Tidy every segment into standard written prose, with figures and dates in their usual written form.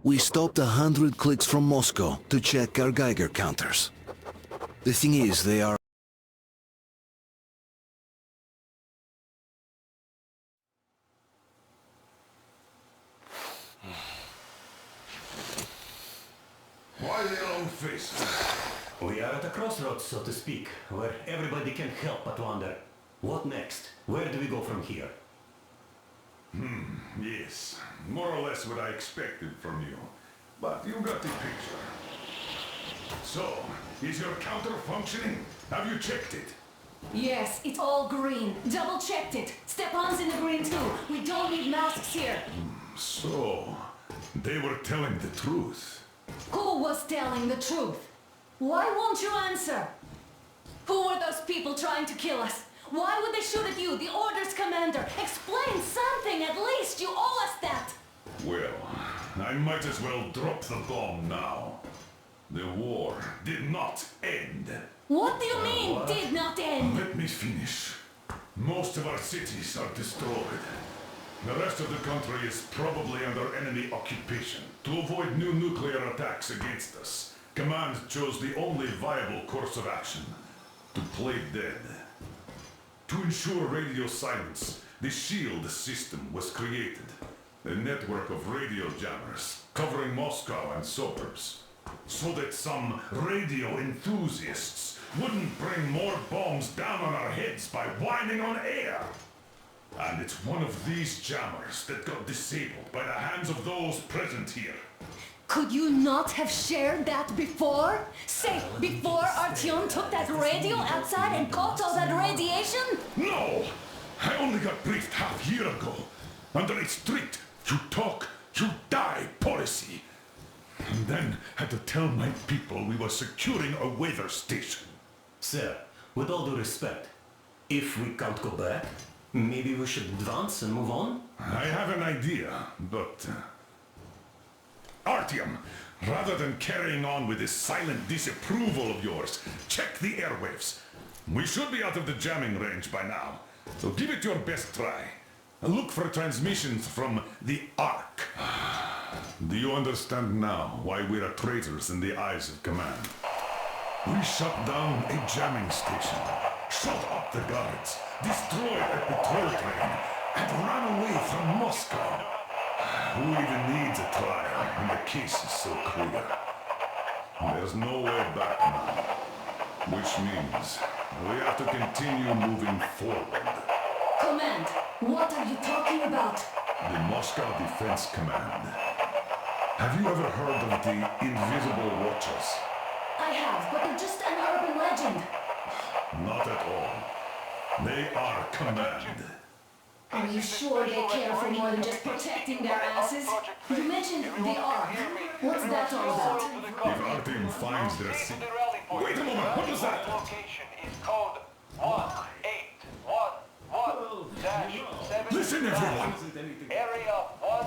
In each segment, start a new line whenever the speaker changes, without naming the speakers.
We stopped 100 clicks from Moscow to check our Geiger counters. The thing is, they are...
Why the long face?
We are at a crossroads, so to speak, where everybody can help but wonder, what next? Where do we go from here?
Yes, more or less what I expected from you. But you got the picture. So, is your counter functioning? Have you checked it?
Yes, it's all green. Double checked it. Stepan's in the green too. We don't need masks here.
So, they were telling the truth.
Who was telling the truth? Why won't you answer? Who were those people trying to kill us? Why would they shoot at you, the Order's commander? Explain something, at least! You owe us that!
Well, I might as well drop the bomb now. The war did not end.
What do you mean, did not end?
Let me finish. Most of our cities are destroyed. The rest of the country is probably under enemy occupation. To avoid new nuclear attacks against us, Command chose the only viable course of action: to play dead. To ensure radio silence, the SHIELD system was created. A network of radio jammers covering Moscow and suburbs. So that some radio enthusiasts wouldn't bring more bombs down on our heads by whining on air. And it's one of these jammers that got disabled by the hands of those present here.
Could you not have shared that before? Say, before Artyom took that radio outside and caught all that radiation?
No! I only got briefed half year ago. Under a strict, you talk, you die policy. And then had to tell my people we were securing a weather station.
Sir, with all due respect, if we can't go back, maybe we should advance and move on?
I have an idea, but... Artyom, rather than carrying on with this silent disapproval of yours, check the airwaves. We should be out of the jamming range by now, so give it your best try. Look for transmissions from the Ark. Do you understand now why we are traitors in the eyes of Command? We shut down a jamming station, shut up the guards, destroyed a patrol train, and ran away from Moscow. Who even needs a trial when the case is so clear? There's no way back now, which means we have to continue moving forward.
Command, what are you talking about?
The Moscow Defense Command. Have you ever heard of the Invisible Watchers?
I have, but they're just an urban legend.
Not at all. They are Command.
Are you sure they care for more than just protecting their asses? You mentioned the Ark. What's that all about?
If Artyom finds their secret... Wait a moment, what was that?
Location is code 1811-7.
Listen, everyone!
Area 18-5.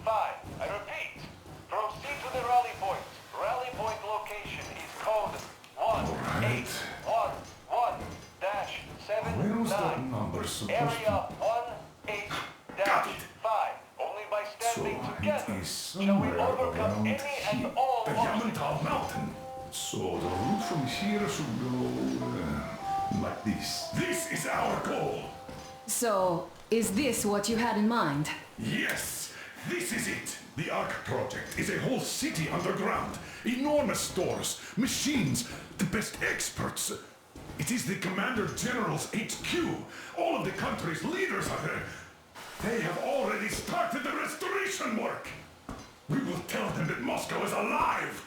I repeat, proceed to the rally point. Rally point location is code 1811-79.
Where was that number supposed
Area
to...
18-5. Only by standing
So
together
it is
shall we
somewhere
overcome
around
any and
here.
all
The
obstacles.
Yamantau Mountain. So the route from here should go... like this. This is our goal!
So, is this what you had in mind?
Yes, this is it. The Ark project is a whole city underground. Enormous stores, machines, the best experts. It is the Commander General's HQ. All of the country's leaders are there. They have already started the restoration work. We will tell them that Moscow is alive.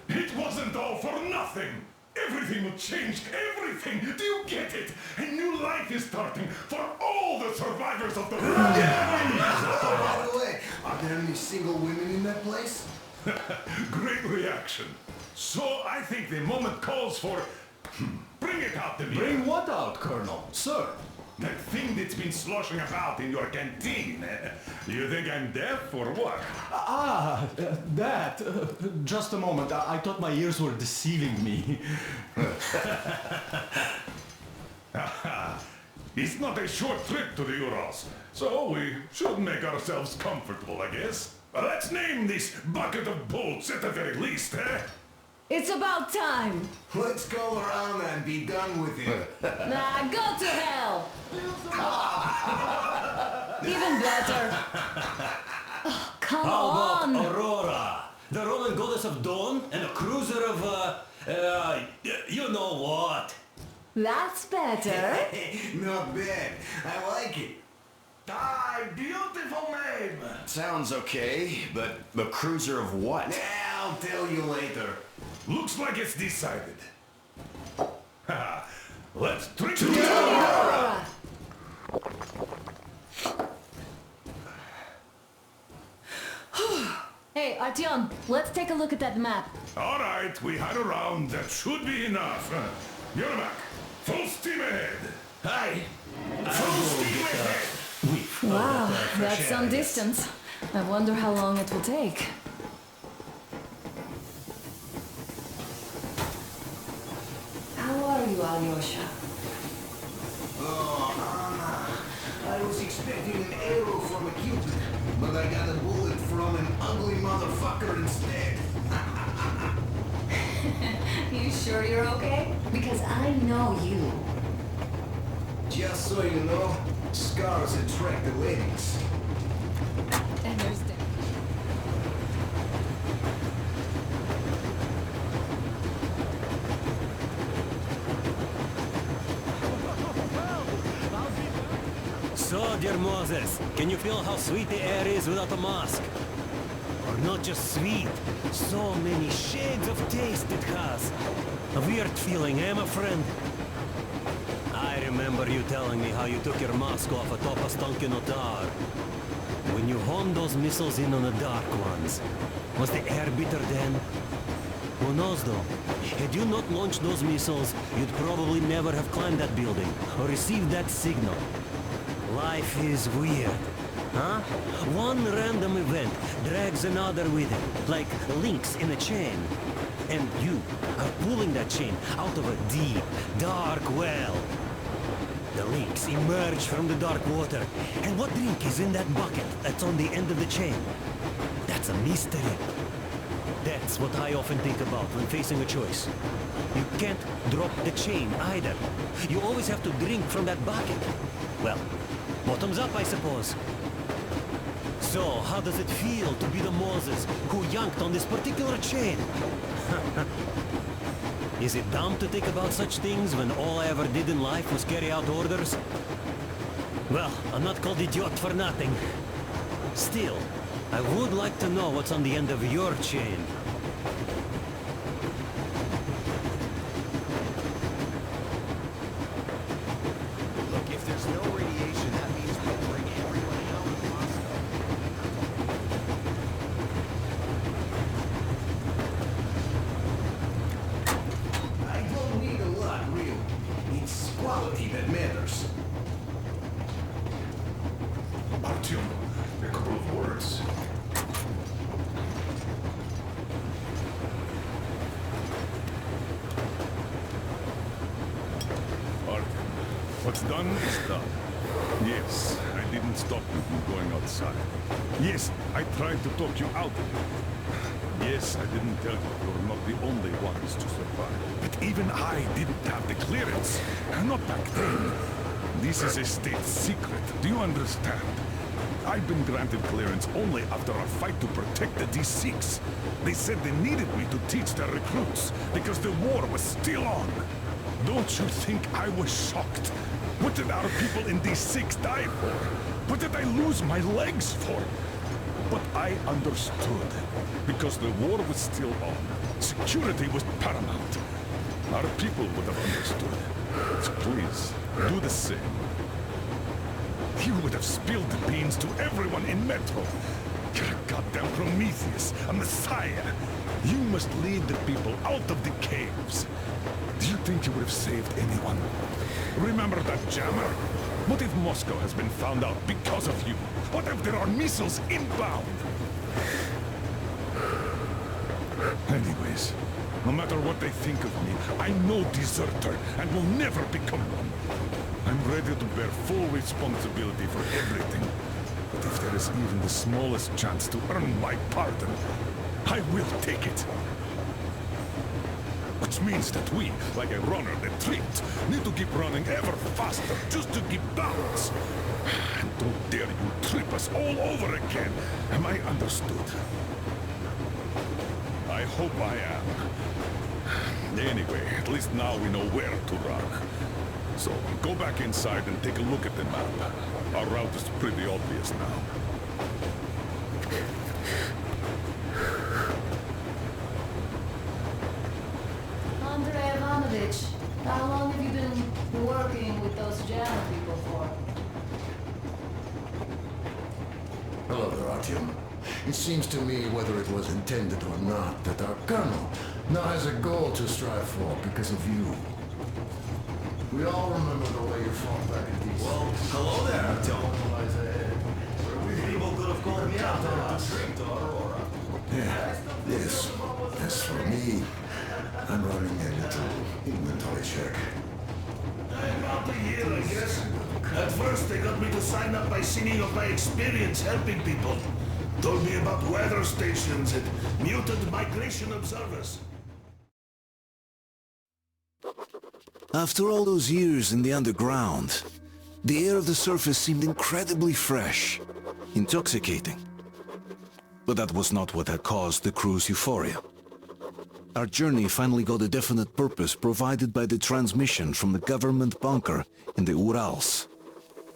It wasn't all for nothing. Everything will change, everything. Do you get it? A new life is starting for all the survivors of the...
By the way, are there any single women in that place?
Great reaction. So I think the moment calls for... Bring it out, Dmitry.
Bring what out, Colonel? Sir?
That thing that's been sloshing about in your canteen. You think I'm deaf or what?
That. Just a moment. I thought my ears were deceiving me.
It's not a short trip to the Urals, so we should make ourselves comfortable, I guess. Let's name this bucket of bolts at the very least, eh?
It's about time.
Let's go around and be done with it.
Nah, go to hell. Even better. Oh, come
How
on.
about Aurora, the Roman goddess of dawn and a cruiser of, you know what?
That's better.
Not bad. I like it.
Ah, beautiful name!
Sounds okay, but a cruiser of what?
I'll tell you later.
Looks like it's decided. Let's drink to
Aurora. Hey, Artyom, let's take a look at that map.
All right, we had a round. That should be enough. Yermak, full steam ahead.
Hi.
Full steam ahead.
Wow, that's some distance. I wonder how long it will take. How are you, Alyosha?
Oh, I was expecting an arrow from a Cupid, but I got a bullet from an ugly motherfucker instead.
You sure you're okay? Because I know you.
Just so you know, scars attract the ladies.
And there's the...
So, dear Moses, can you feel how sweet the air is without a mask? Or not just sweet, so many shades of taste it has. A weird feeling, eh, my friend? I remember you telling me how you took your mask off atop a stunken otar. When you honed those missiles in on the dark ones, was the air bitter then? Who knows though? Had you not launched those missiles, you'd probably never have climbed that building, or received that signal. Life is weird, huh? One random event drags another with it, like links in a chain. And you are pulling that chain out of a deep, dark well. The links emerge from the dark water. And what drink is in that bucket that's on the end of the chain? That's a mystery. That's what I often think about when facing a choice. You can't drop the chain either. You always have to drink from that bucket. Well, bottoms up, I suppose. So, how does it feel to be the Moses who yanked on this particular chain? Is it dumb to think about such things when all I ever did in life was carry out orders? Well, I'm not called idiot for nothing. Still, I would like to know what's on the end of your chain.
Look, if there's no radiation, that means we'll bring everyone out of Moscow.
I don't need a lot, real. It's quality that matters.
Artyom, a couple of words. Artyom, what's done is done. Yes, I didn't stop you from going outside. Yes, I tried to talk you out of it. Yes, I didn't tell you you're not the only ones to survive. But even I didn't have the clearance. Not back then. This is a state secret. Do you understand? I've been granted clearance only after a fight to protect the D6. They said they needed me to teach their recruits because the war was still on. Don't you think I was shocked? What did our people in D6 die for? What did I lose my legs for? But I understood, because the war was still on. Security was paramount. Our people would have understood. So please, do the same. You would have spilled the beans to everyone in Metro. You're a goddamn Prometheus, a messiah. You must lead the people out of the caves. Do you think you would have saved anyone? Remember that jammer? What if Moscow has been found out because of you? What if there are missiles inbound? Anyways, no matter what they think of me, I'm no deserter and will never become one. I'm ready to bear full responsibility for everything. But if there is even the smallest chance to earn my pardon, I will take it. Which means that we, like a runner that tripped, need to keep running ever faster just to keep balance. And don't dare you trip us all over again. Am I understood? I hope I am. Anyway, at least now we know where to run. So, go back inside and take a look at the map. Our route is pretty obvious now.
Andrei Ivanovich, how long have you been working with those German people for?
Hello there, Artyom. It seems to me, whether it was intended or not, that our colonel now has a goal to strive for because of you. We all remember the way you fought back in DC.
Well, hello there, Artyom. People could have called me out on a drink to Aurora.
Yeah, yes. As for me, I'm running a little inventory check.
About a year, I guess. At first, they got me to sign up by singing of my experience helping people. Told me about weather stations and muted migration observers.
After all those years in the underground, the air of the surface seemed incredibly fresh, intoxicating. But that was not what had caused the crew's euphoria. Our journey finally got a definite purpose provided by the transmission from the government bunker in the Urals.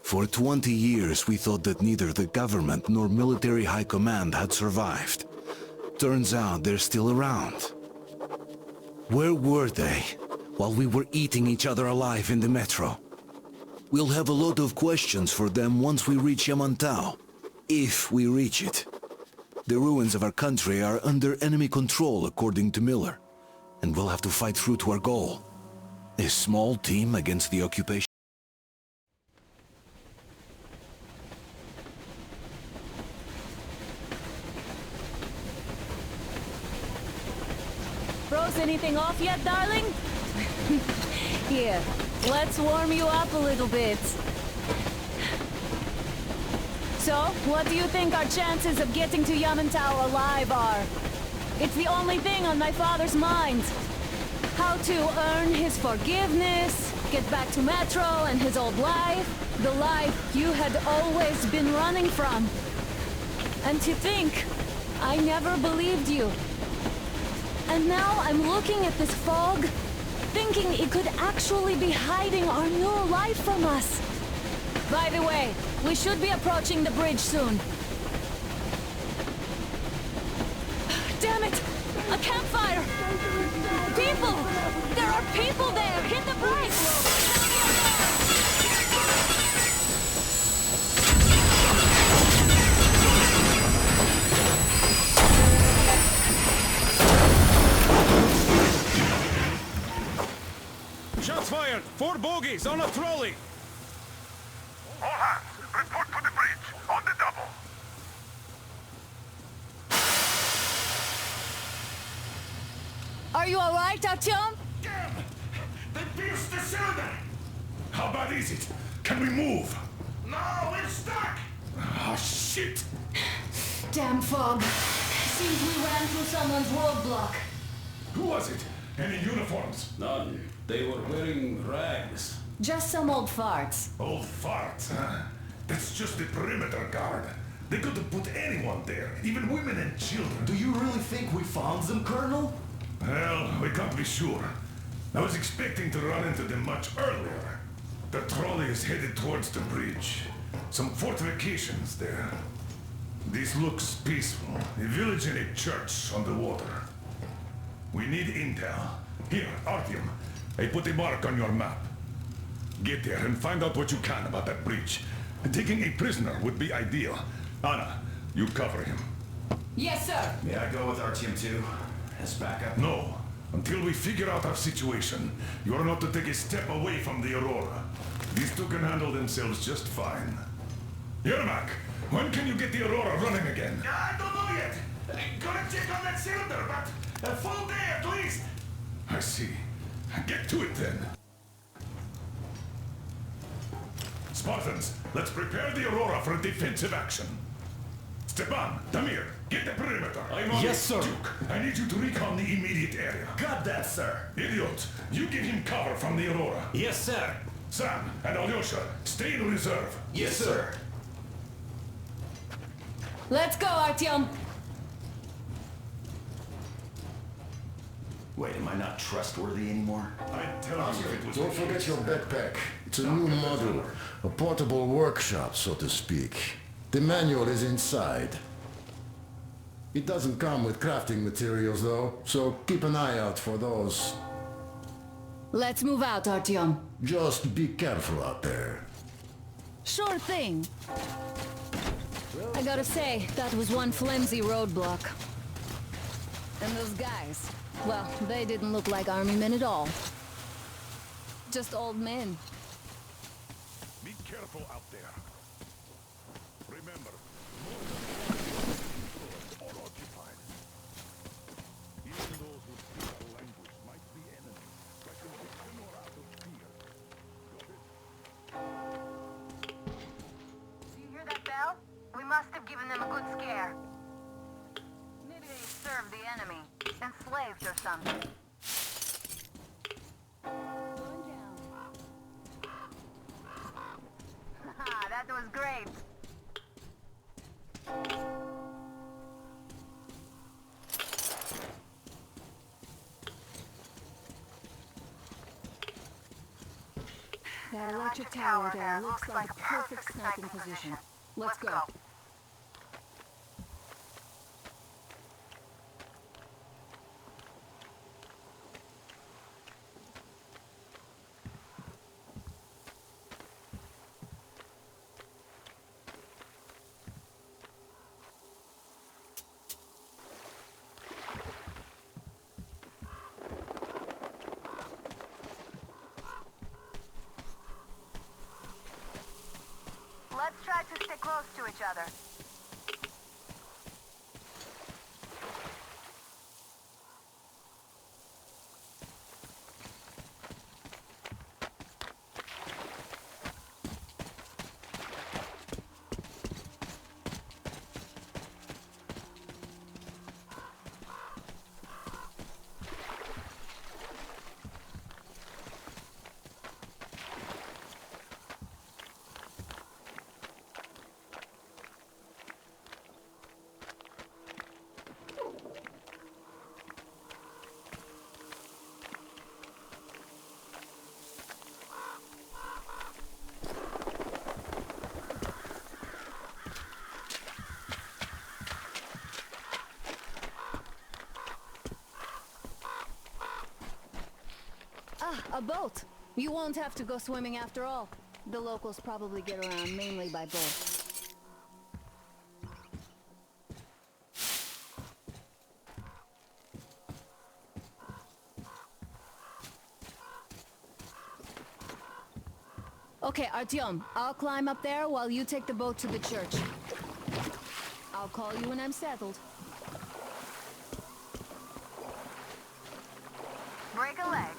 For 20 years we thought that neither the government nor military high command had survived. Turns out they're still around. Where were they while we were eating each other alive in the metro? We'll have a lot of questions for them once we reach Yamantau, if we reach it. The ruins of our country are under enemy control, according to Miller, and we'll have to fight through to our goal. A small team against the occupation.
Froze anything off yet, darling? Here, let's warm you up a little bit. So, what do you think our chances of getting to Yamantau alive are? It's the only thing on my father's mind. How to earn his forgiveness, get back to Metro and his old life, the life you had always been running from. And to think, I never believed you. And now I'm looking at this fog, thinking it could actually be hiding our new life from us. By the way, we should be approaching the bridge soon. Damn it! A campfire! People! There are people there! Hit the brakes!
Shots fired! 4 bogies on a trolley!
All hands, report to the bridge, on the double.
Are you alright, Artyom?
Damn! They pierced the cylinder!
How bad is it? Can we move?
No, we're stuck!
Ah, shit!
Damn fog. Seems we ran through someone's roadblock.
Who was it? Any uniforms?
None. They were wearing rags.
Just some old farts.
Old farts, huh? That's just the perimeter guard. They could have put anyone there, even women and children.
Do you really think we found them, Colonel?
Well, we can't be sure. I was expecting to run into them much earlier. The trolley is headed towards the bridge. Some fortifications there. This looks peaceful. A village and a church on the water. We need intel. Here, Artyom. I put a mark on your map. Get there and find out what you can about that bridge. Taking a prisoner would be ideal. Anna, you cover him.
Yes, sir.
May I go with Artyom too? As backup?
No. Until we figure out our situation, you are not to take a step away from the Aurora. These two can handle themselves just fine. Yermak, when can you get the Aurora running again?
I don't know yet. Gotta check on that cylinder, but a full day at least.
I see. Get to it then. Spartans, let's prepare the Aurora for a defensive action. Stepan, Damir, get the perimeter.
Yes, sir.
Duke, I need you to recon the immediate area.
Got that, sir.
Idiot, you give him cover from the Aurora.
Yes, sir.
Sam and Alyosha, stay in reserve.
Yes, sir.
Let's go, Artyom!
Wait, am I not trustworthy anymore?
I'd tell you if it was...
Don't forget your backpack. It's a new model. A portable workshop, so to speak. The manual is inside. It doesn't come with crafting materials, though, so keep an eye out for those.
Let's move out, Artyom.
Just be careful out there.
Sure thing. I gotta say, that was one flimsy roadblock. And those guys, well, they didn't look like army men at all. Just old men.
Be careful out there. Remember, most are occupied. Even those who speak the language might be enemies. By conviction or out of fear. Got it?
Do you hear that bell? We must have given them a good scare. Maybe they served the enemy, enslaved or something.
Going down.
Haha, that was great.
That electric tower there looks like a perfect sniping position. Let's go.
Let's try to stay close to each other.
Ah, a boat! You won't have to go swimming after all. The locals probably get around mainly by boat. Okay, Artyom, I'll climb up there while you take the boat to the church. I'll call you when I'm settled.
Break a leg.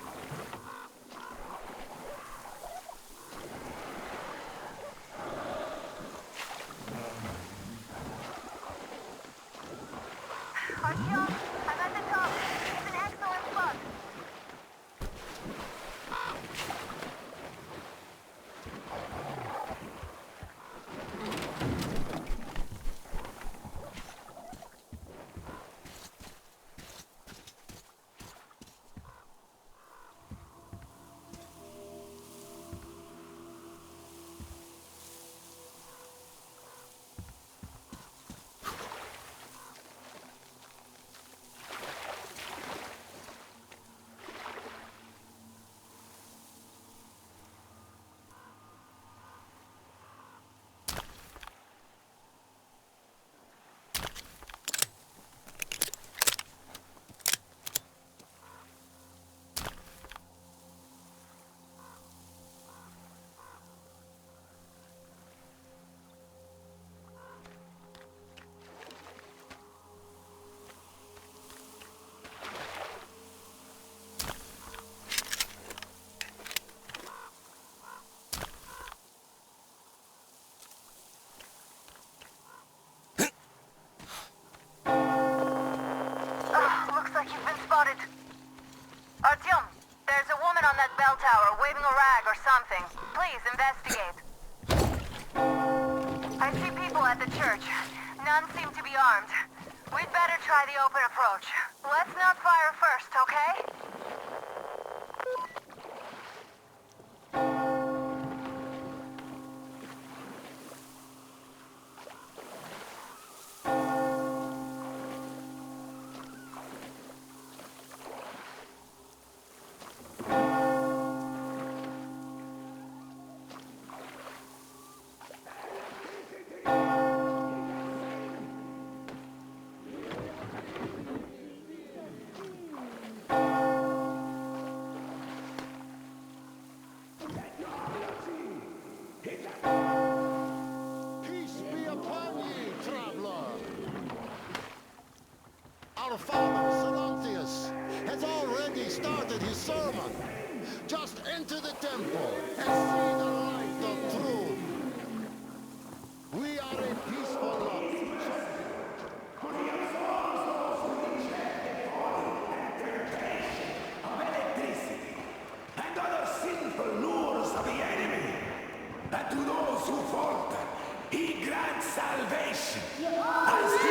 Artyom, I'm at the top. It's an excellent spot. waving a rag or something. Please investigate. I see people at the church. None seem to be armed. We'd better try the open approach. Let's not fire first, okay?
Our father, Silantius, has already started his sermon. Just enter the temple and see the light of truth. We are a peaceful lot.
Of electricity and other sinful lures of the enemy. But to those who falter, he grants salvation. As he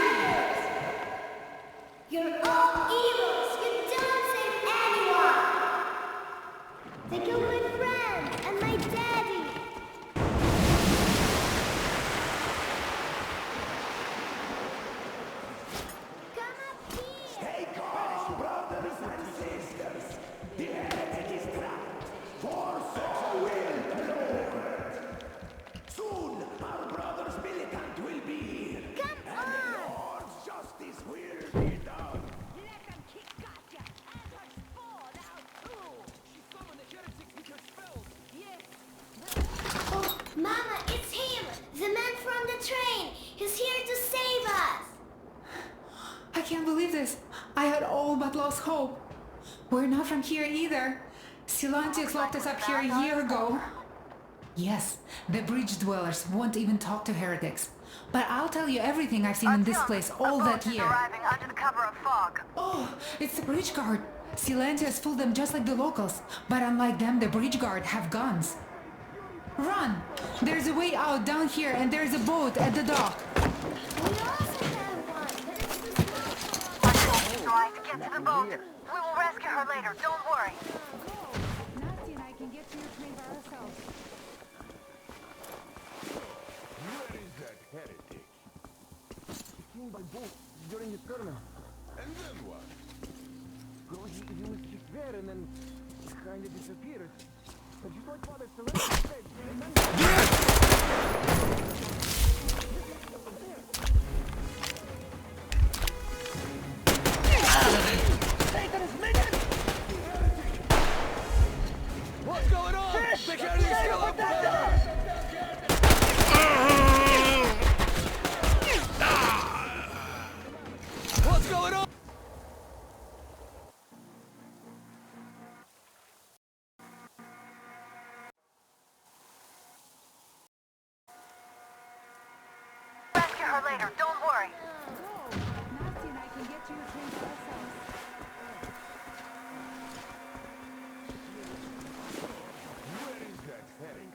You're all evils! You don't save anyone! They killed my friend and my daddy! Come up here!
Stay calm, brothers and sisters. The heretic is trapped, for so will the Lord. Soon, our brother's militant will be here.
Come
and
on!
the Lord's justice will be done.
Let them kick Katya and her spawn out too! She summoned the heretics with her spells! Yes!
Oh, Mama, it's him! The man from the train! He's here to save us!
I can't believe this. I had all but lost hope. We're not from here either. Silantius locked us up here a year ago. Yes, the bridge dwellers won't even talk to heretics. But I'll tell you everything I've seen in this place all that year.
Arriving under the cover of fog.
Oh, it's the bridge guard. Silantius fooled them just like the locals. But unlike them, the bridge guard have guns. Run! There's a way out down here and there's a boat at the dock.
We also have one, but it's too small for us.
She's right. Get to the boat. We will rescue her later. Don't worry.
Nasty and I can get to your train by ourselves.
Where is that heretic?
He came by boat during his sermon.
And then what?
Well, he was just there and then kind of disappeared. But you thought Father Celeste said... Satan is minion!
What's going on? Security's still up there! What's going on?
Rescue her later. Don't worry.
Nasty and I can get to your train by ourselves.
Where is that heretic?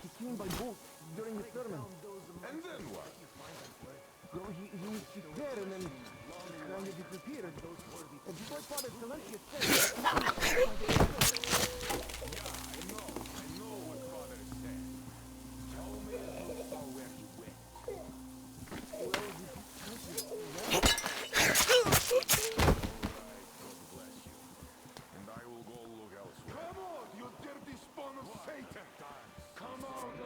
He came by boat during his sermon.
And then what?
Well, he was just there and then kind of disappeared. And you thought Father Celeste said...
I know what Father said. Tell me about where he went. God bless you. And I will go look elsewhere. Come on, you dirty spawn of Satan! Come on!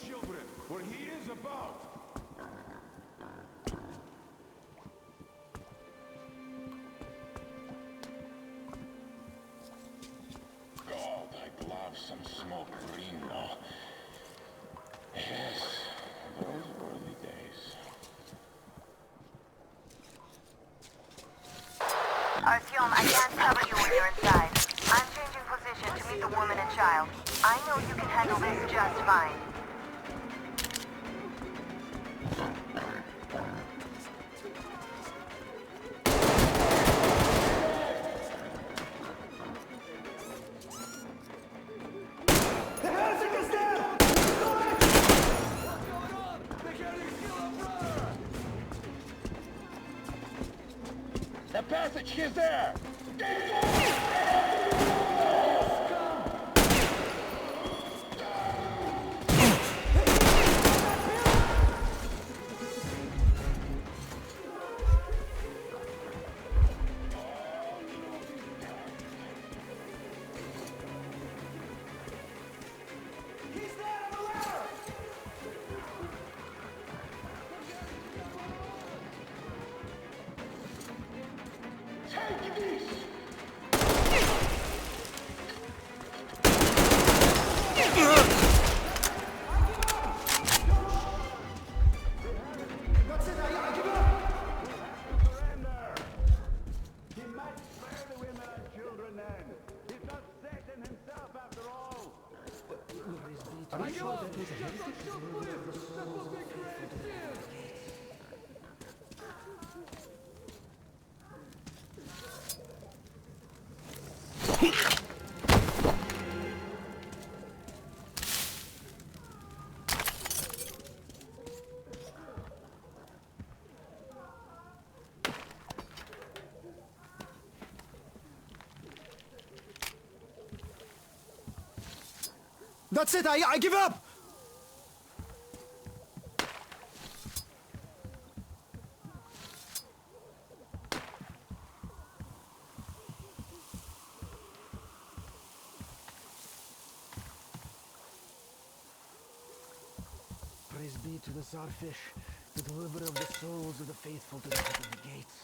children, for he is about.
God, I'd love some smoked green now. Yes, those were the days.
Artyom, I can't cover you when you're inside. I'm changing position to meet the woman and child. I know you can handle this just fine.
The passage is there! Take this!
That's it, I give up! Surrender! He might spare the women and children then. He's not Satan himself after all. I give up! That will be great sin! That's it, I give up!
Praise be to the Czarfish, the deliverer of the souls of the faithful to the heavenly gates.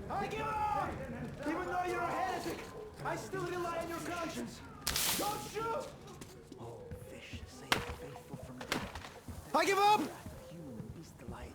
I give up! Even though you're a heretic, I still rely on your conscience. Don't shoot!
Oh, fish, save the faithful from death.
I give up!
Human beast alike.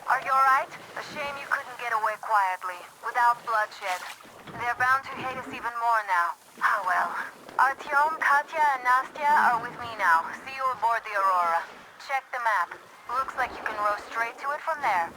Are you alright? A shame you couldn't get away quietly, without bloodshed. They're bound to hate us even more now. Ah well. Artyom, Katya, and Nastya are with me now. See you aboard the Aurora. Check the map. Looks like you can row straight to it from there.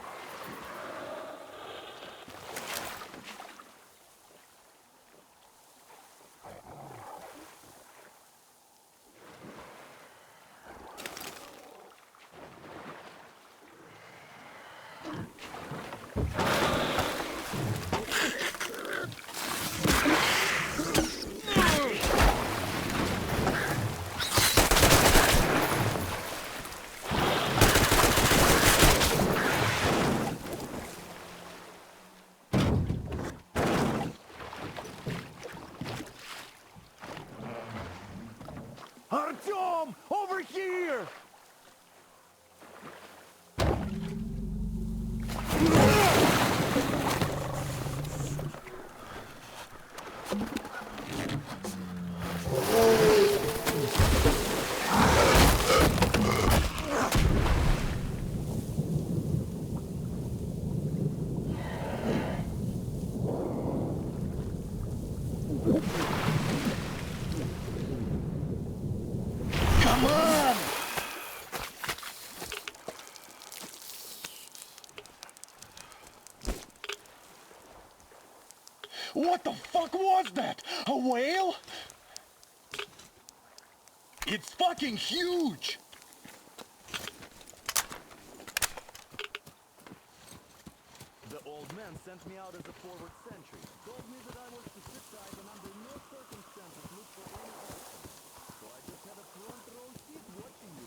over here!
Come on! What the fuck was that? A whale? It's fucking huge!
The old man sent me out as a forward sentry. Told me that I was to sit tight and under no circumstances look for any action. So I just had a front row seat watching you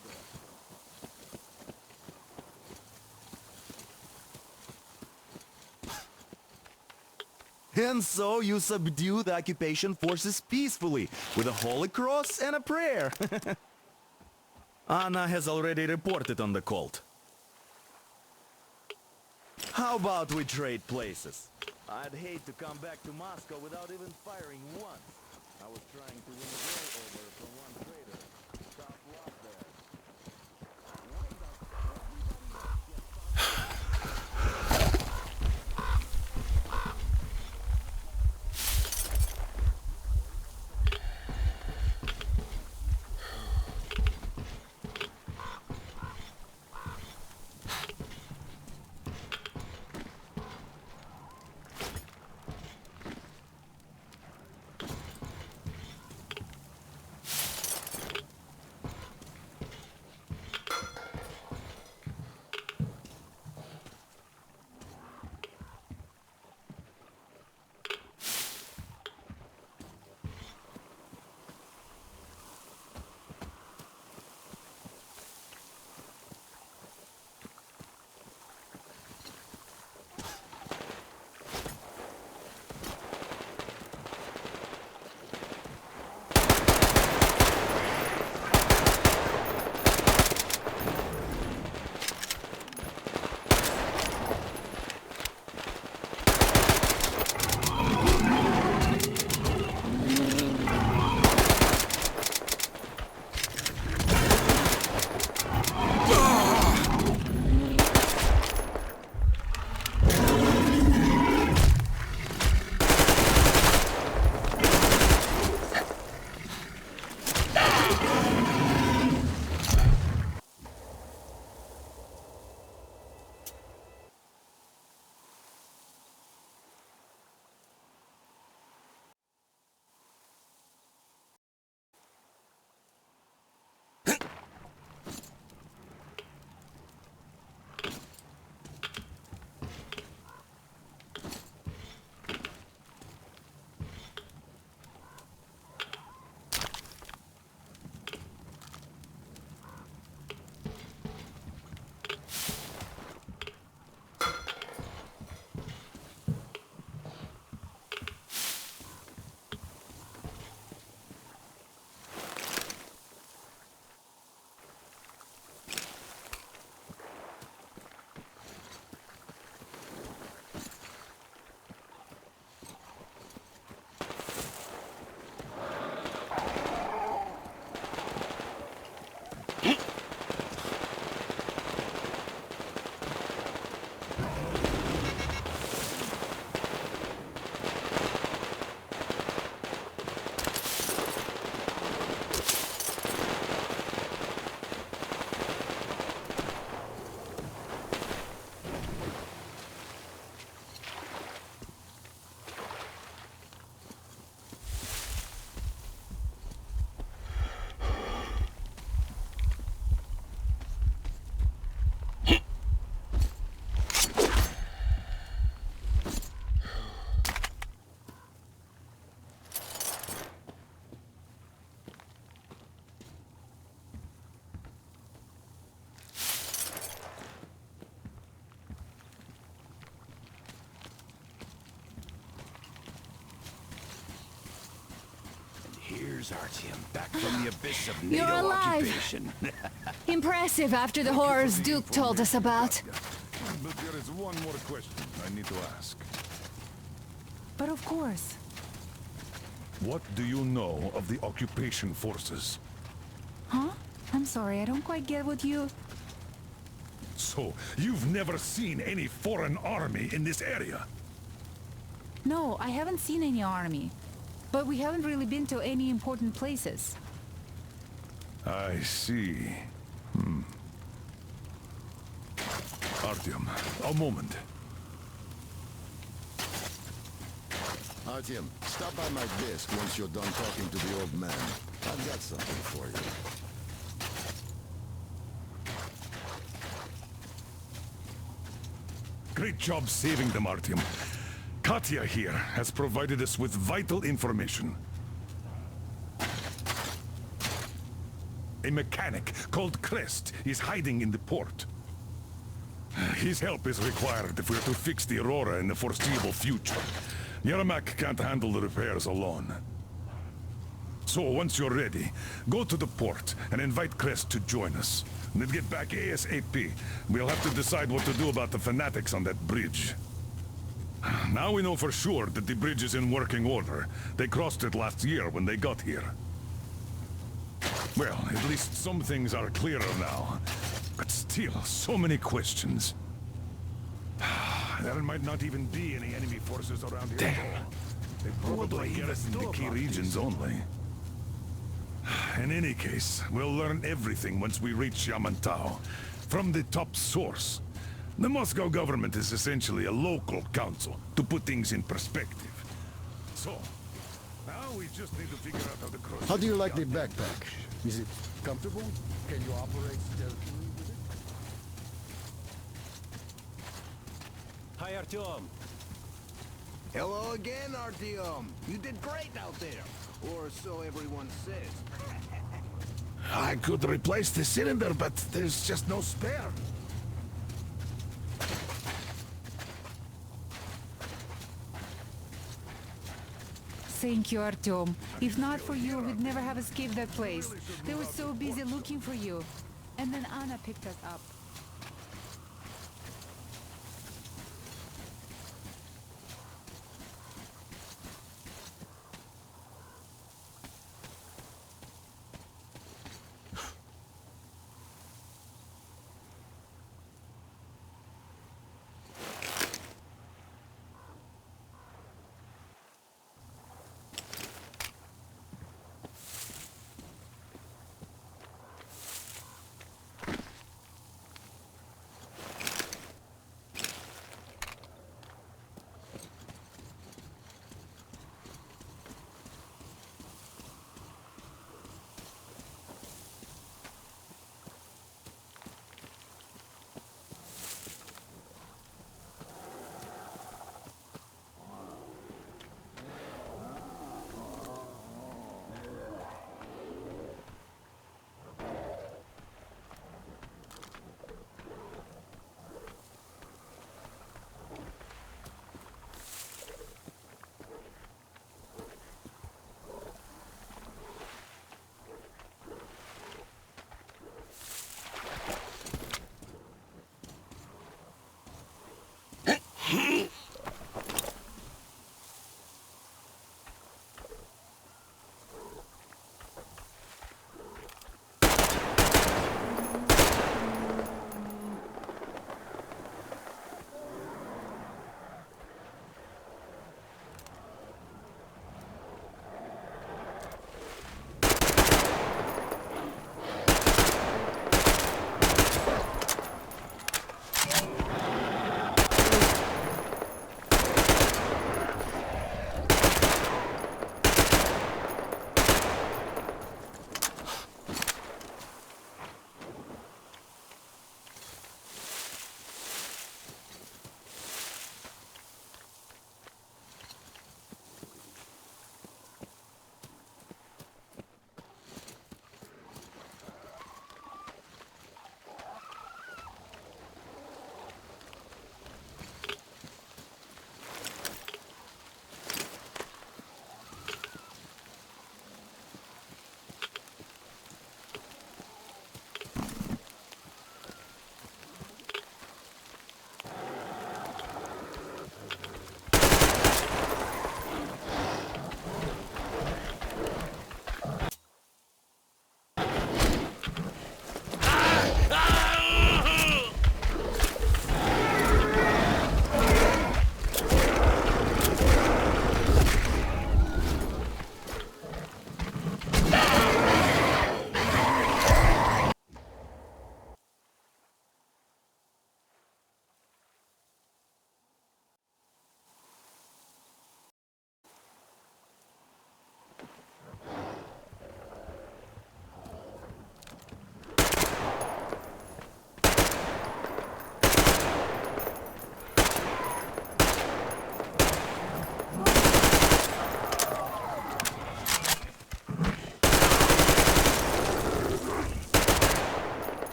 there.
And so you subdue the occupation forces peacefully, with a holy cross and a prayer. Anna has already reported on the cult. How about we trade places? I'd hate to come back to Moscow without even firing once. I was trying to win a rollover from one trader. Tough luck there.
years, Artyom. Back from the abyss of
You're
NATO
alive.
occupation.
Impressive after the horrors Duke told us about.
But there is one more question I need to ask.
But of course.
What do you know of the occupation forces?
Huh? I'm sorry, I don't quite get what you...
So, you've never seen any foreign army in this area?
No, I haven't seen any army. But we haven't really been to any important places.
I see. Artyom, a moment.
Artyom, stop by my desk once you're done talking to the old man. I've got something for you.
Great job saving them, Artyom. Katya here has provided us with vital information. A mechanic called Crest is hiding in the port. His help is required if we're to fix the Aurora in the foreseeable future. Yermak can't handle the repairs alone. So once you're ready, go to the port and invite Crest to join us. And then get back ASAP. We'll have to decide what to do about the fanatics on that bridge. Now we know for sure that the bridge is in working order. They crossed it last year when they got here. Well, at least some things are clearer now. But still, so many questions. There might not even be any enemy forces around here at all. They probably garrison the key regions only. In any case, we'll learn everything once we reach Yamantau. From the top source. The Moscow government is essentially a local council, to put things in perspective. So, now we just need to figure out how to cross.
How do you like the backpack? Is it comfortable? Can you operate stealthily with it?
Hi, Artyom.
Hello again, Artyom. You did great out there. Or so everyone says.
I could replace the cylinder, but there's just no spare.
Thank you, Artyom. If not for you, we'd never have escaped that place. They were so busy looking for you. And then Anna picked us up.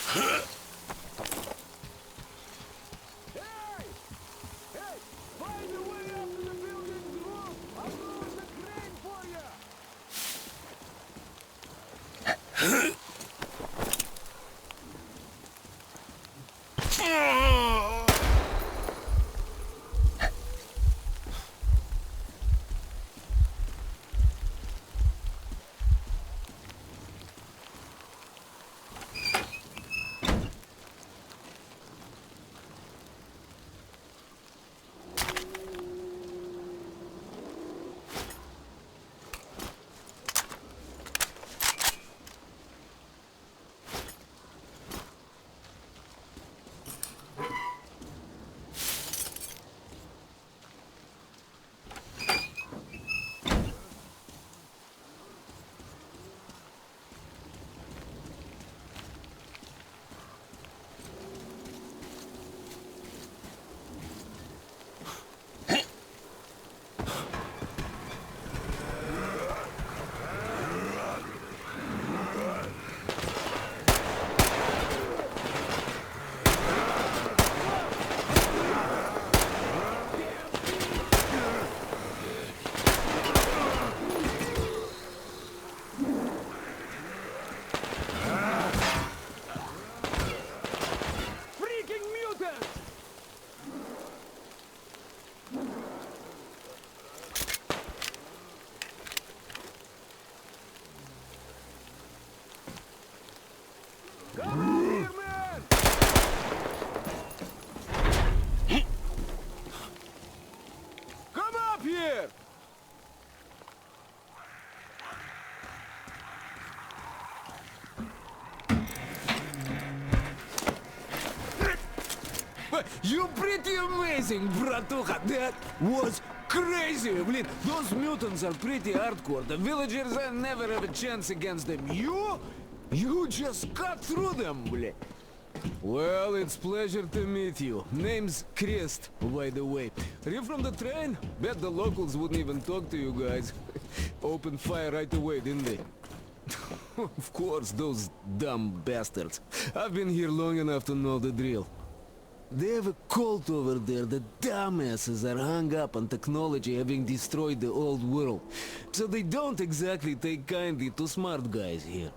Find a way up to the building's roof! I'm throwing the crane for ya!
You pretty amazing, bratuха. That was crazy, блин. Those mutants are pretty hardcore. The villagers never have a chance against them. You just cut through them, блин. Well, it's pleasure to meet you. Name's Crest, by the way. Are you from the train? Bet the locals wouldn't even talk to you guys. Opened fire right away, didn't they? Of course, those dumb bastards. I've been here long enough to know the drill. They have a cult over there. The dumbasses are hung up on technology having destroyed the old world. So they don't exactly take kindly to smart guys here.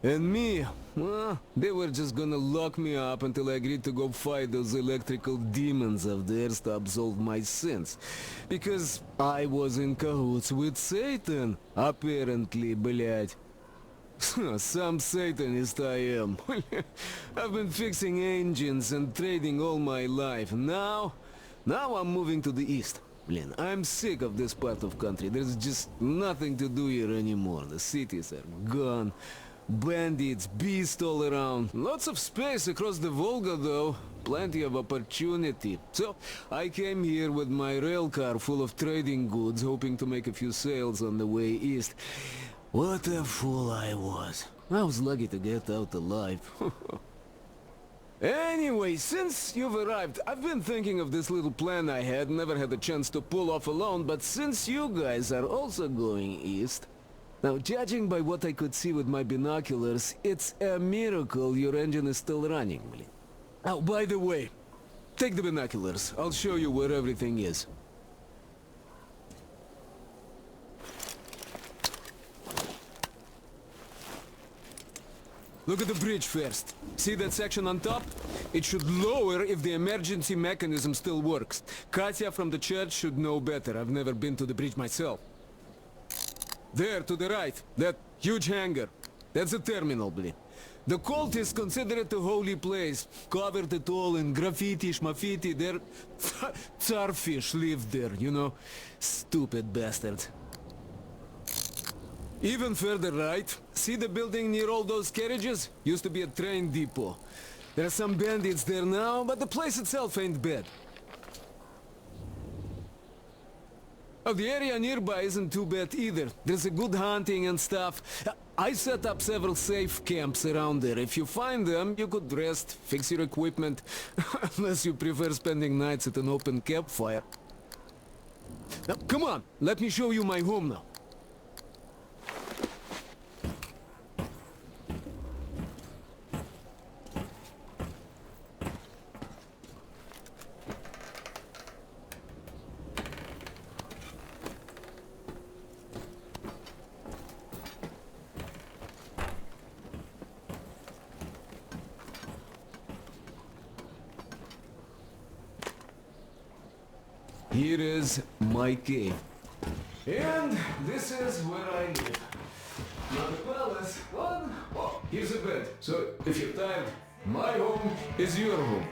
And me, well, they were just gonna lock me up until I agreed to go fight those electrical demons of theirs to absolve my sins. Because I was in cahoots with Satan, apparently, блядь. Some Satanist I am. I've been fixing engines and trading all my life. Now I'm moving to the east. Blin, I'm sick of this part of country. There's just nothing to do here anymore. The cities are gone. Bandits, beasts all around. Lots of space across the Volga though. Plenty of opportunity. So, I came here with my rail car full of trading goods, hoping to make a few sales on the way east. What a fool I was. I was lucky to get out alive. Anyway, since you've arrived, I've been thinking of this little plan I had, never had a chance to pull off alone, but since you guys are also going east... Now, judging by what I could see with my binoculars, it's a miracle your engine is still running. Oh, by the way, take the binoculars. I'll show you where everything is. Look at the bridge first. See that section on top? It should lower if the emergency mechanism still works. Katya from the church should know better. I've never been to the bridge myself. There, to the right, that huge hangar. That's a terminal, blin. The cultists consider it a holy place. Covered it all in graffiti, schmaffiti. Their tsarfish live there, you know. Stupid bastards. Even further right, see the building near all those carriages? Used to be a train depot. There are some bandits there now, but the place itself ain't bad. Oh, the area nearby isn't too bad either. There's a good hunting and stuff. I set up several safe camps around there. If you find them, you could rest, fix your equipment. Unless you prefer spending nights at an open campfire. Now, come on, let me show you my home now. here is my cave. And this is where I live. Not a palace, one. Oh, here's a bed. So if you're tired, my home is your home.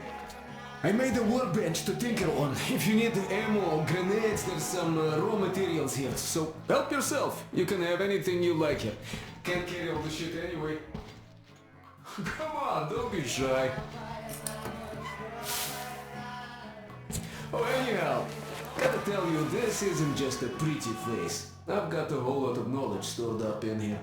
I made a workbench to tinker on. If you need ammo or grenades, there's some raw materials here. So help yourself. You can have anything you like here. Can't carry all the shit anyway. Come on, don't be shy. Oh, anyhow, gotta tell you, this isn't just a pretty place. I've got a whole lot of knowledge stored up in here.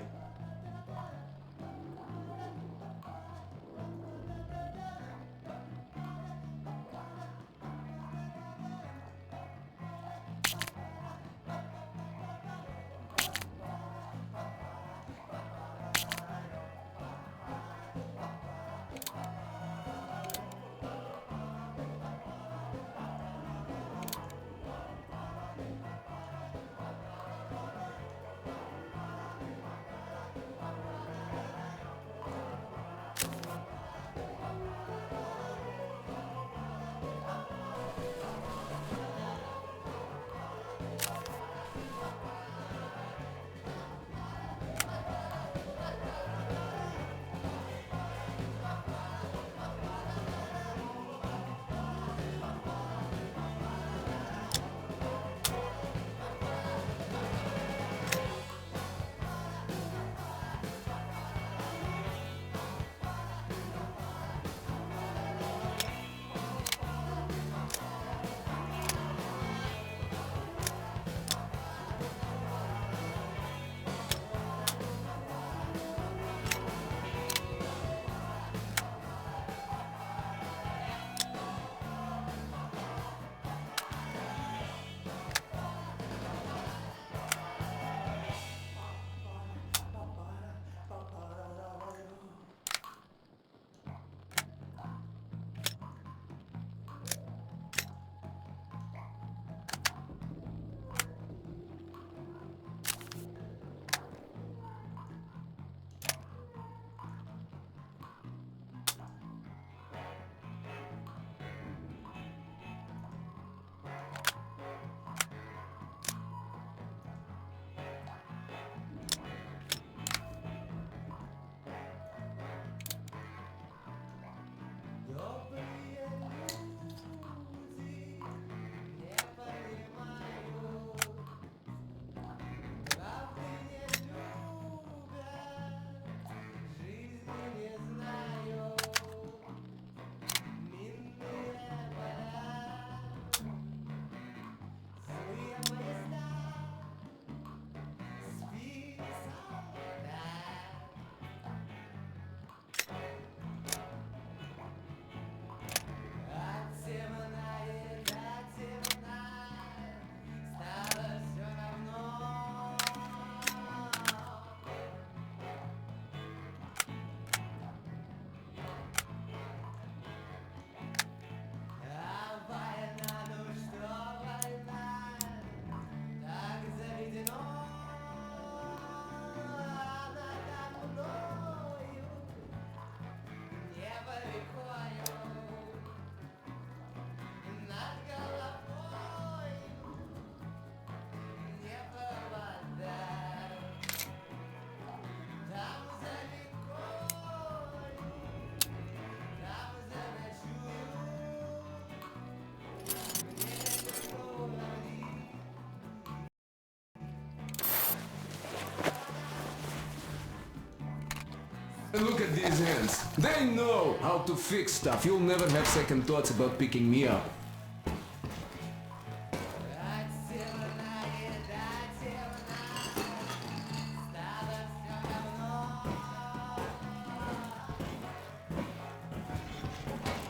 Look at these hands. They know how to fix stuff. You'll never have second thoughts about picking me up.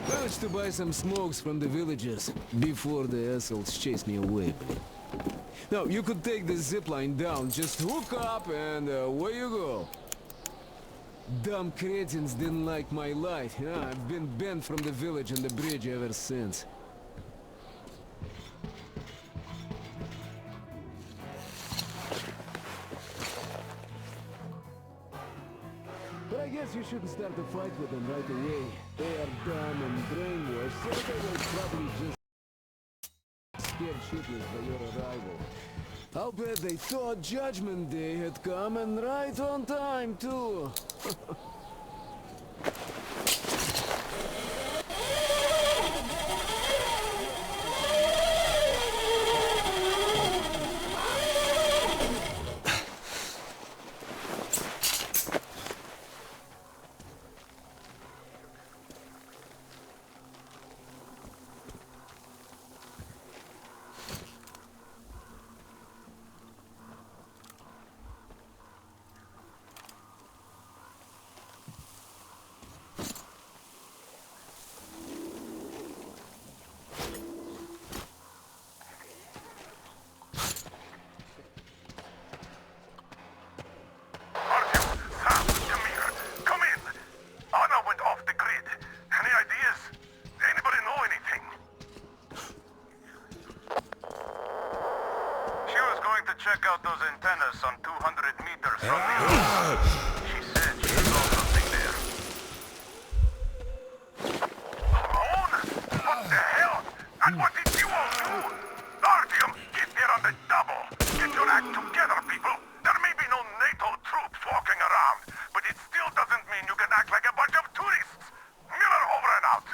Managed to buy some smokes from the villagers before the assholes chased me away. Now, you could take the zipline down, just hook up and away you go. Dumb cretins didn't like my life. Yeah, I've been banned from the village and the bridge ever since. But I guess you shouldn't start a fight with them right away. They are dumb and brainwashed, so they will probably just scared shitless by your arrival. I'll bet they thought Judgment Day had come, and right on time, too.
Check out those antennas on 200 meters from the She said she saw something there. Alone? What the hell? And what did you all do? Artyom, get there on the double. Get your act together, people. There may be no NATO troops walking around, but it still doesn't mean you can act like a bunch of tourists. Miller over and out.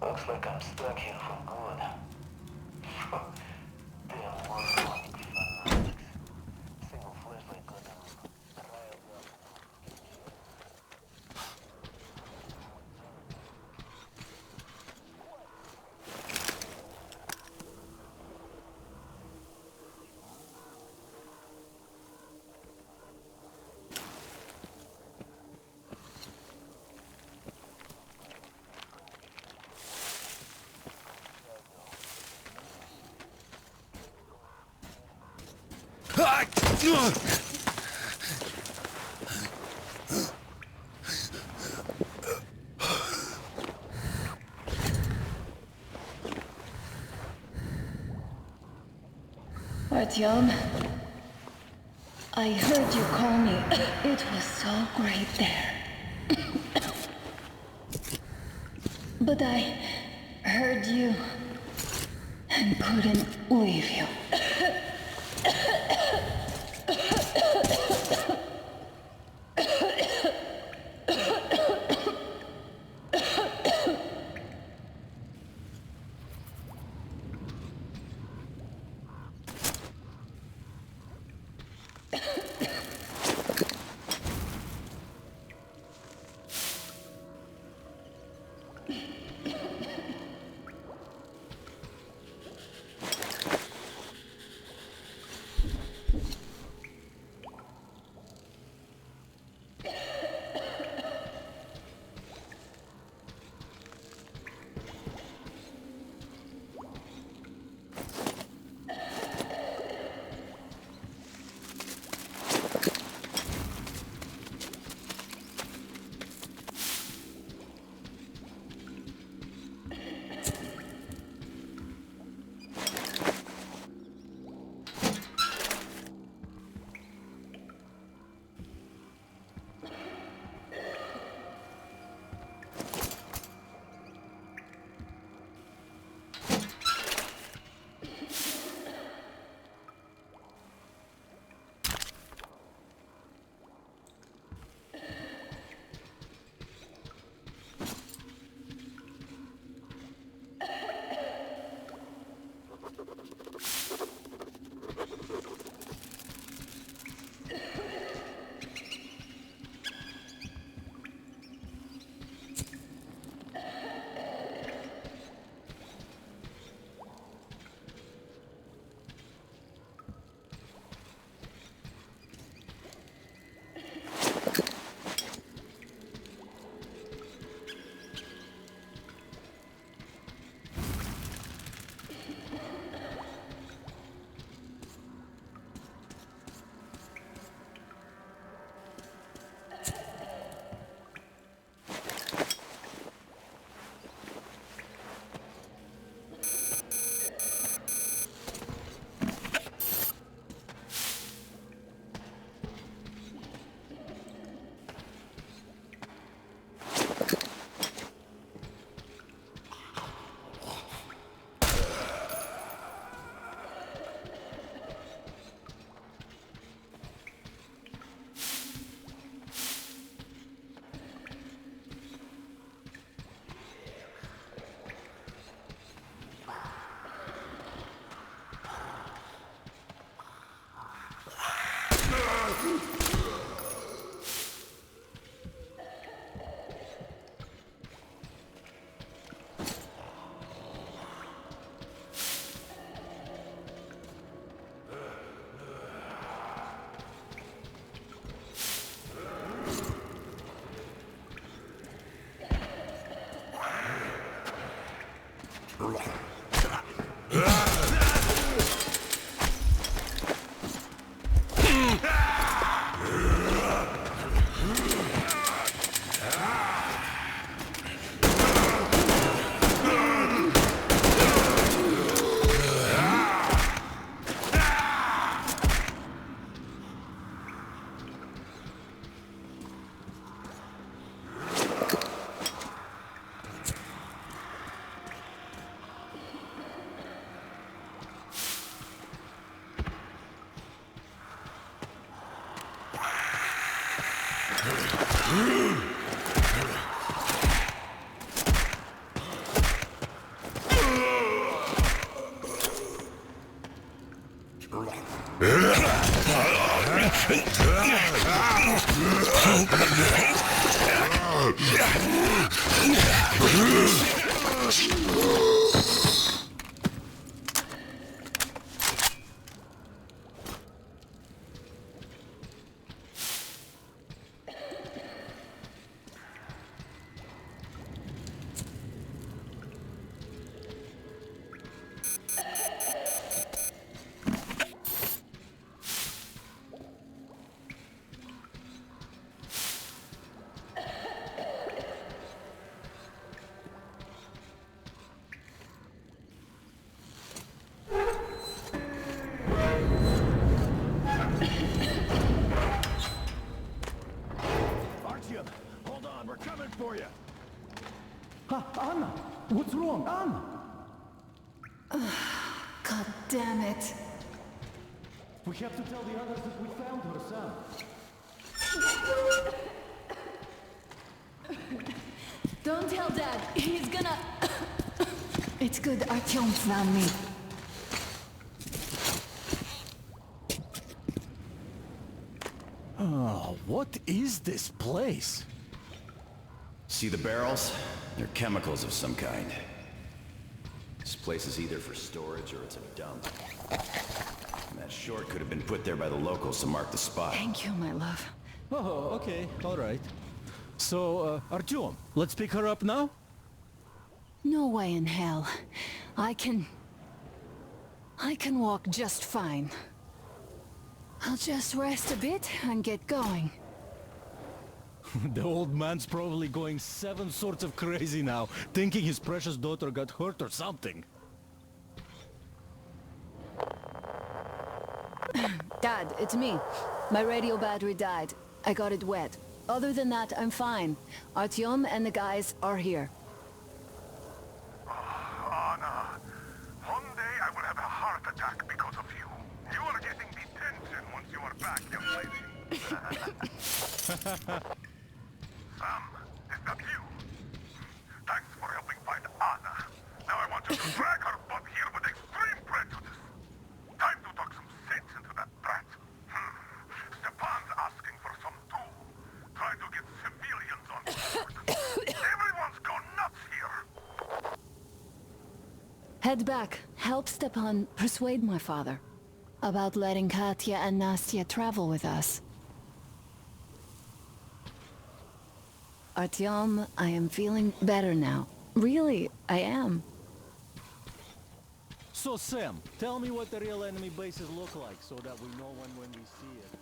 Looks like I'm stuck here for good. Damn moronic fanatics. Single flashlight got them riled up.
Artyom, I heard you call me. It was so great there. But I heard you and couldn't leave you.
on, we're coming for you!
Anna! What's wrong, Anna?
God damn it.
We have to tell the others that we found her son.
Don't tell Dad. He's gonna...
It's good Artyom found me.
Oh, what is this place?
See the barrels? They're chemicals of some kind. This place is either for storage or it's a dump. And that short could have been put there by the locals to mark the spot.
Thank you, my love.
Oh, okay, all right. So, Artyom, let's pick her up now?
No way in hell. I can walk just fine. I'll just rest a bit and get going.
The old man's probably going 7 sorts of crazy now, thinking his precious daughter got hurt or something.
Dad, it's me. My radio battery died. I got it wet. Other than that, I'm fine. Artyom and the guys are here.
Anna, one day I will have a heart attack because of you. You are getting detention once you are back, young lady. Sam, is that you? Thanks for helping find Anna. Now I want you to drag her butt here with extreme prejudice. Time to talk some sense into that brat. Stepan's asking for some too. Trying to get civilians on board. Everyone's gone nuts here.
Head back. Help Stepan persuade my father about letting Katya and Nastya travel with us. Artyom, I am feeling better now. Really, I am.
So Sam, tell me what the real enemy bases look like so that we know when we see it.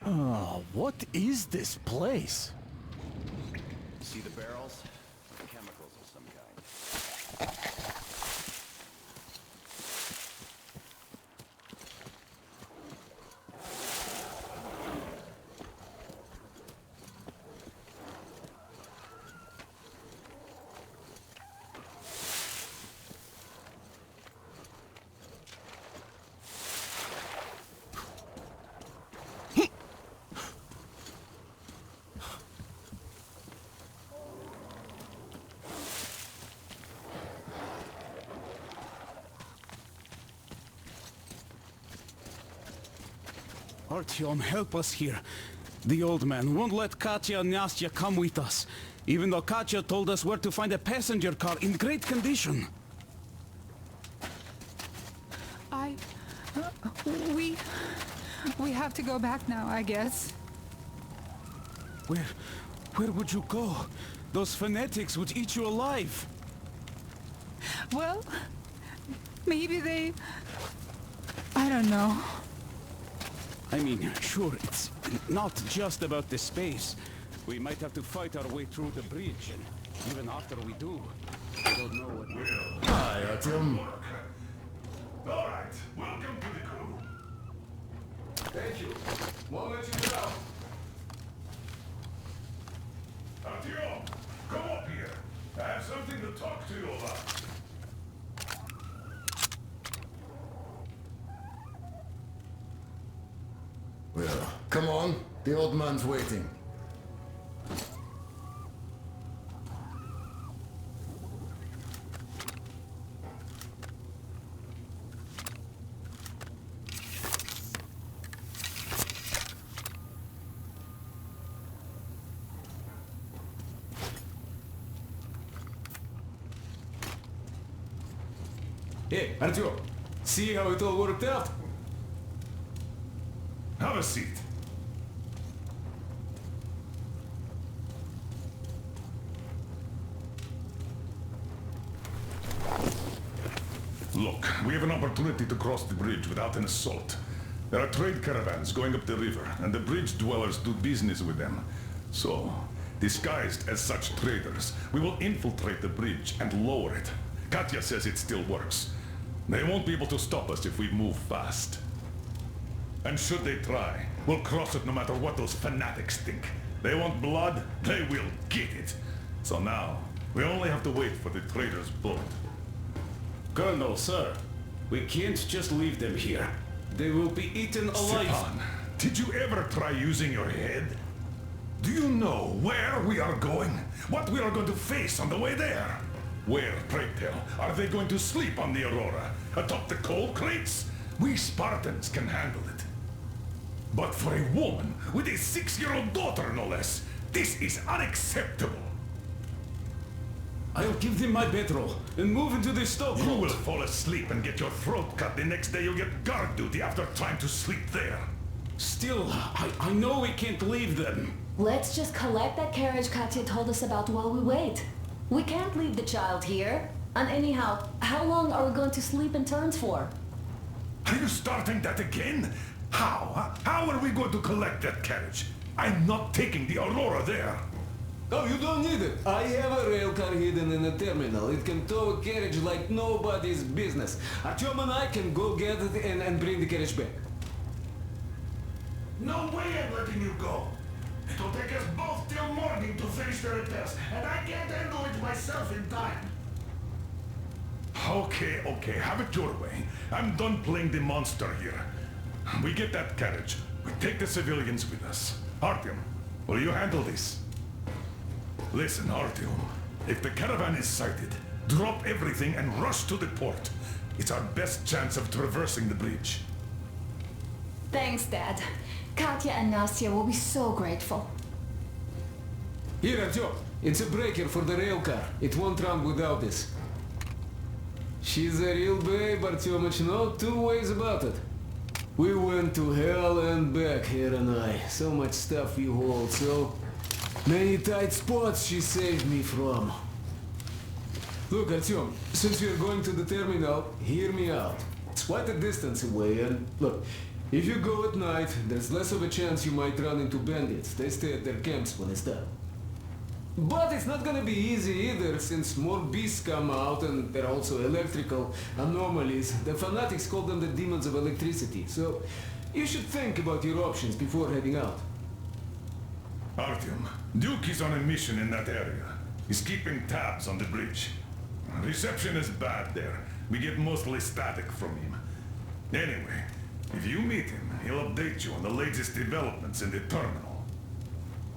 Oh, what is this place?
See the barrels? Chemicals of some kind.
Artyom, help us here. The old man won't let Katya and Nastya come with us, even though Katya told us where to find a passenger car in great condition.
We have to go back now, I guess.
Where would you go? Those fanatics would eat you alive.
Well, maybe they... I don't know.
I mean, sure, it's not just about the space. We might have to fight our way through the bridge, and even after we do, I don't know what we'll...
Hi, Artyom.
All right, welcome to the crew.
Thank you. Won't let you down.
Artyom, come up here. I have something to talk to you about.
Well, come on. The old man's waiting.
Hey, Artyom, see how it all worked out?
Have a seat. Look, we have an opportunity to cross the bridge without an assault. There are trade caravans going up the river, and the bridge dwellers do business with them. So, disguised as such traders, we will infiltrate the bridge and lower it. Katya says it still works. They won't be able to stop us if we move fast. And should they try, we'll cross it no matter what those fanatics think. They want blood, they will get it. So now, we only have to wait for the traders' boat.
Colonel, sir, we can't just leave them here. They will be eaten alive.
Stepan, did you ever try using your head? Do you know where we are going? What we are going to face on the way there? Where, pray tell, are they going to sleep on the Aurora? Atop the coal crates? We Spartans can handle it. But for a woman with a 6-year-old daughter, no less, this is unacceptable.
I'll give them my bedroll and move into the stokehold.
You will fall asleep and get your throat cut. The next day you'll get guard duty after trying to sleep there.
Still, I know we can't leave them.
Let's just collect that carriage Katya told us about while we wait. We can't leave the child here. And anyhow, how long are we going to sleep in turns for?
Are you starting that again? How? How are we going to collect that carriage? I'm not taking the Aurora there.
Oh, you don't need it. I have a rail car hidden in a terminal. It can tow a carriage like nobody's business. Artyom and I can go get it and bring the carriage back.
No way I'm letting you go. It'll take us both till morning to finish the repairs, and I can't handle it myself in time.
Okay, have it your way. I'm done playing the monster here. We get that carriage. We take the civilians with us. Artyom, will you handle this? Listen, Artyom. If the caravan is sighted, drop everything and rush to the port. It's our best chance of traversing the bridge.
Thanks, Dad. Katya and Nastya will be so grateful.
Here, Artyom. It's a breaker for the rail car. It won't run without this. She's a real babe, Artyomich, no two ways about it. We went to hell and back, her and I. So much stuff you hold, so many tight spots she saved me from. Look, Artyom, since we're going to the terminal, hear me out. It's quite a distance away, and look, if you go at night, there's less of a chance you might run into bandits. They stay at their camps when it's done. But it's not gonna be easy either, since more beasts come out and there are also electrical anomalies. The fanatics call them the demons of electricity, so you should think about your options before heading out.
Artyom, Duke is on a mission in that area. He's keeping tabs on the bridge. Reception is bad there. We get mostly static from him. Anyway, if you meet him, he'll update you on the latest developments in the terminal.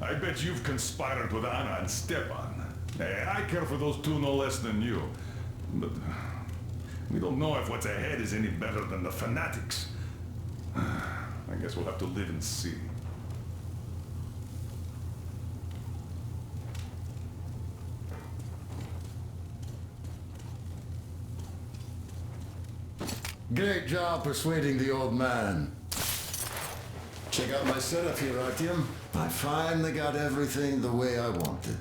I bet you've conspired with Anna and Stepan. I care for those two no less than you. But we don't know if what's ahead is any better than the fanatics. I guess we'll have to live and see.
Great job persuading the old man. Check out my setup here, Artyom. I finally got everything the way I wanted.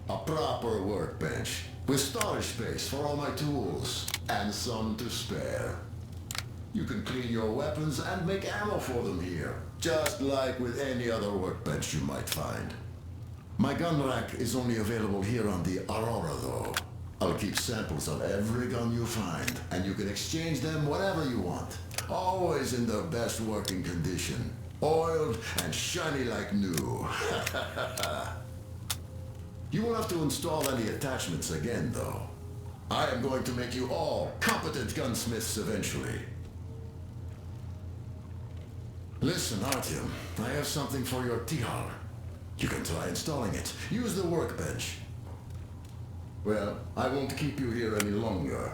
A proper workbench, with storage space for all my tools, and some to spare. You can clean your weapons and make ammo for them here, just like with any other workbench you might find. My gun rack is only available here on the Aurora, though. I'll keep samples of every gun you find, and you can exchange them whenever you want. Always in the best working condition. Oiled and shiny like new. You won't have to install any attachments again, though. I am going to make you all competent gunsmiths eventually. Listen, Artyom, I have something for your tihar. You can try installing it. Use the workbench. Well, I won't keep you here any longer.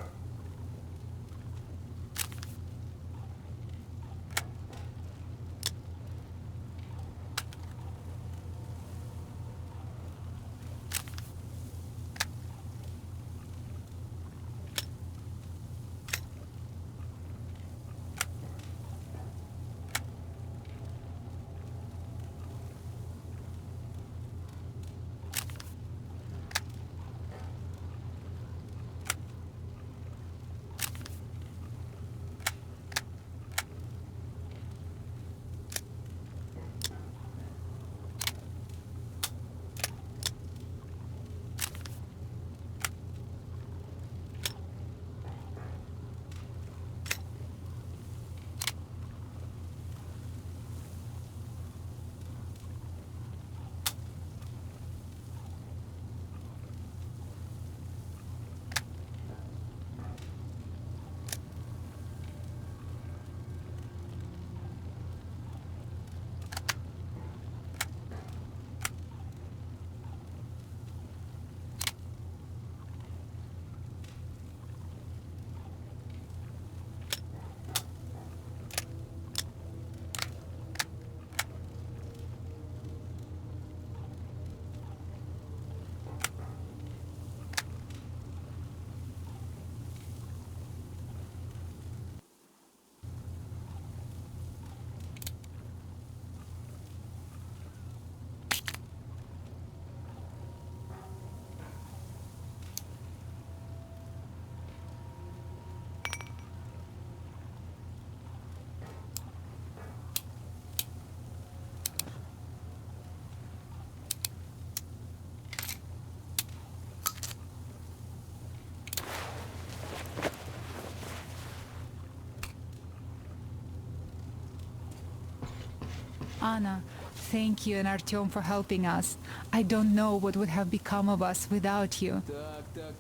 Anna, thank you and Artyom for helping us. I don't know what would have become of us without you.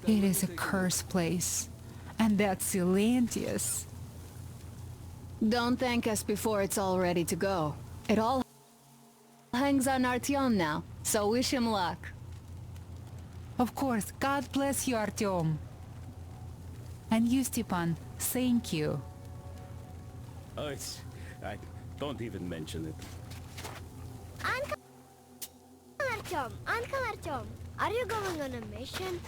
It is a cursed place. And that's Silencious.
Don't thank us before it's all ready to go. It all hangs on Artyom now, so wish him luck.
Of course, God bless you, Artyom. And you, Stepan, thank you.
Oh, I don't even mention it.
Uncle Artyom, are you going on a mission?